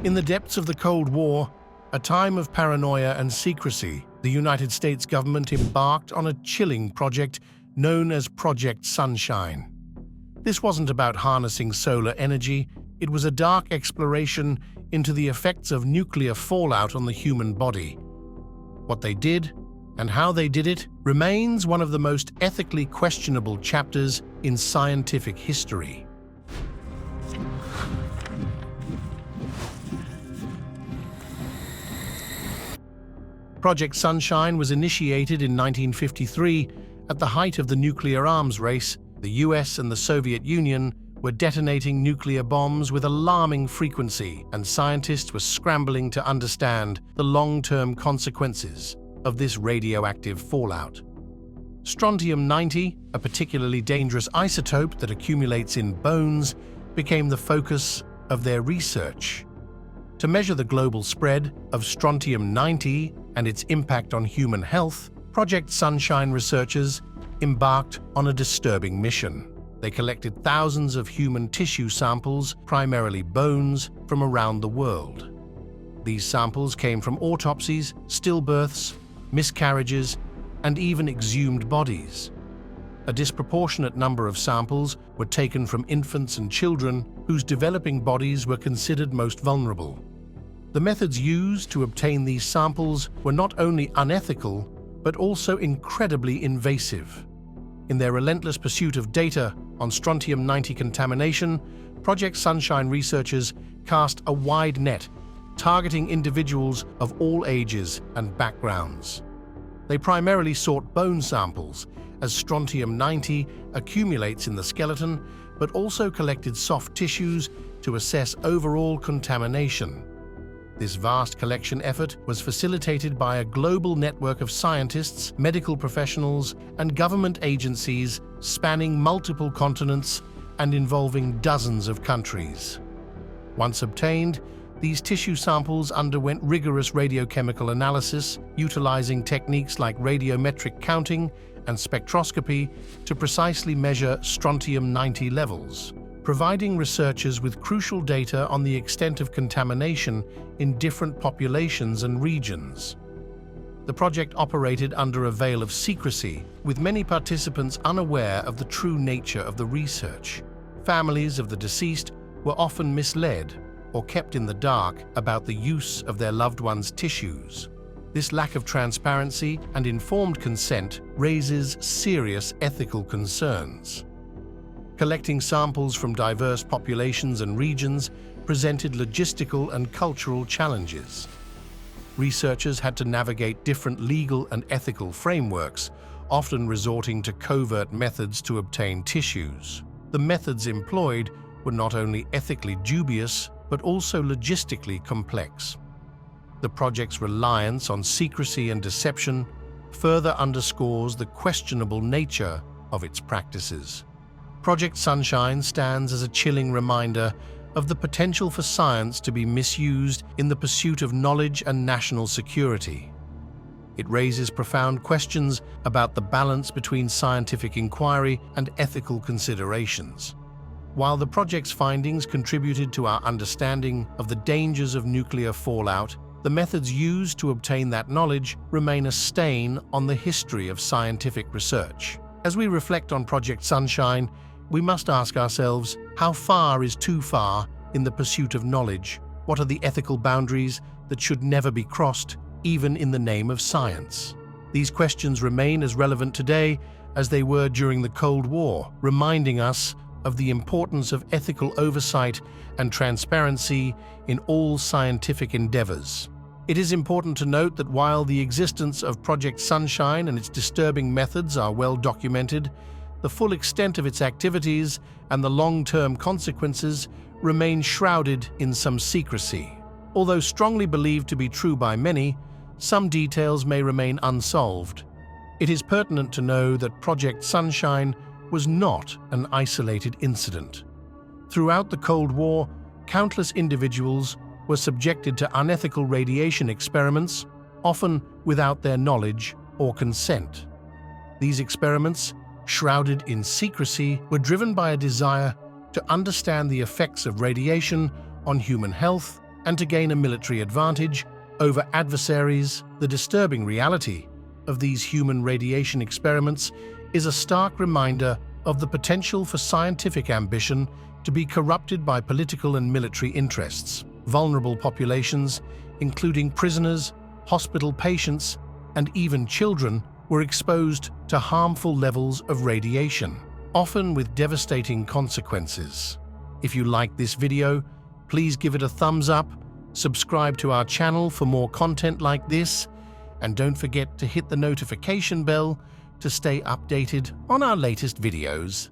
In the depths of the Cold War, a time of paranoia and secrecy, the United States government embarked on a chilling project known as Project Sunshine. This wasn't about harnessing solar energy, it was a dark exploration into the effects of nuclear fallout on the human body. What they did, and how they did it, remains one of the most ethically questionable chapters in scientific history. Project Sunshine was initiated in 1953 at the height of the nuclear arms race. The US and the Soviet Union were detonating nuclear bombs with alarming frequency, and scientists were scrambling to understand the long-term consequences of this radioactive fallout. Strontium-90, a particularly dangerous isotope that accumulates in bones, became the focus of their research. To measure the global spread of Strontium-90 and its impact on human health, Project Sunshine researchers embarked on a disturbing mission. They collected thousands of human tissue samples, primarily bones, from around the world. These samples came from autopsies, stillbirths, miscarriages, and even exhumed bodies. A disproportionate number of samples were taken from infants and children whose developing bodies were considered most vulnerable. The methods used to obtain these samples were not only unethical, but also incredibly invasive. In their relentless pursuit of data on Strontium-90 contamination, Project Sunshine researchers cast a wide net, targeting individuals of all ages and backgrounds. They primarily sought bone samples, as Strontium-90 accumulates in the skeleton, but also collected soft tissues to assess overall contamination. This vast collection effort was facilitated by a global network of scientists, medical professionals, and government agencies spanning multiple continents and involving dozens of countries. Once obtained, these tissue samples underwent rigorous radiochemical analysis, utilizing techniques like radiometric counting and spectroscopy to precisely measure Strontium-90 levels, providing researchers with crucial data on the extent of contamination in different populations and regions. The project operated under a veil of secrecy, with many participants unaware of the true nature of the research. Families of the deceased were often misled or kept in the dark about the use of their loved ones' tissues. This lack of transparency and informed consent raises serious ethical concerns. Collecting samples from diverse populations and regions presented logistical and cultural challenges. Researchers had to navigate different legal and ethical frameworks, often resorting to covert methods to obtain tissues. The methods employed were not only ethically dubious, but also logistically complex. The project's reliance on secrecy and deception further underscores the questionable nature of its practices. Project Sunshine stands as a chilling reminder of the potential for science to be misused in the pursuit of knowledge and national security. It raises profound questions about the balance between scientific inquiry and ethical considerations. While the project's findings contributed to our understanding of the dangers of nuclear fallout, the methods used to obtain that knowledge remain a stain on the history of scientific research. As we reflect on Project Sunshine, we must ask ourselves, how far is too far in the pursuit of knowledge? What are the ethical boundaries that should never be crossed, even in the name of science? These questions remain as relevant today as they were during the Cold War, reminding us of the importance of ethical oversight and transparency in all scientific endeavors. It is important to note that while the existence of Project Sunshine and its disturbing methods are well documented, the full extent of its activities and the long-term consequences remain shrouded in some secrecy. Although strongly believed to be true by many, some details may remain unsolved. It is pertinent to know that Project Sunshine was not an isolated incident. Throughout the Cold War, countless individuals were subjected to unethical radiation experiments, often without their knowledge or consent. These experiments, shrouded in secrecy, were driven by a desire to understand the effects of radiation on human health and to gain a military advantage over adversaries. The disturbing reality of these human radiation experiments is a stark reminder of the potential for scientific ambition to be corrupted by political and military interests. Vulnerable populations, including prisoners, hospital patients, and even children, were exposed to harmful levels of radiation, often with devastating consequences. If you like this video, please give it a thumbs up, subscribe to our channel for more content like this, and don't forget to hit the notification bell to stay updated on our latest videos.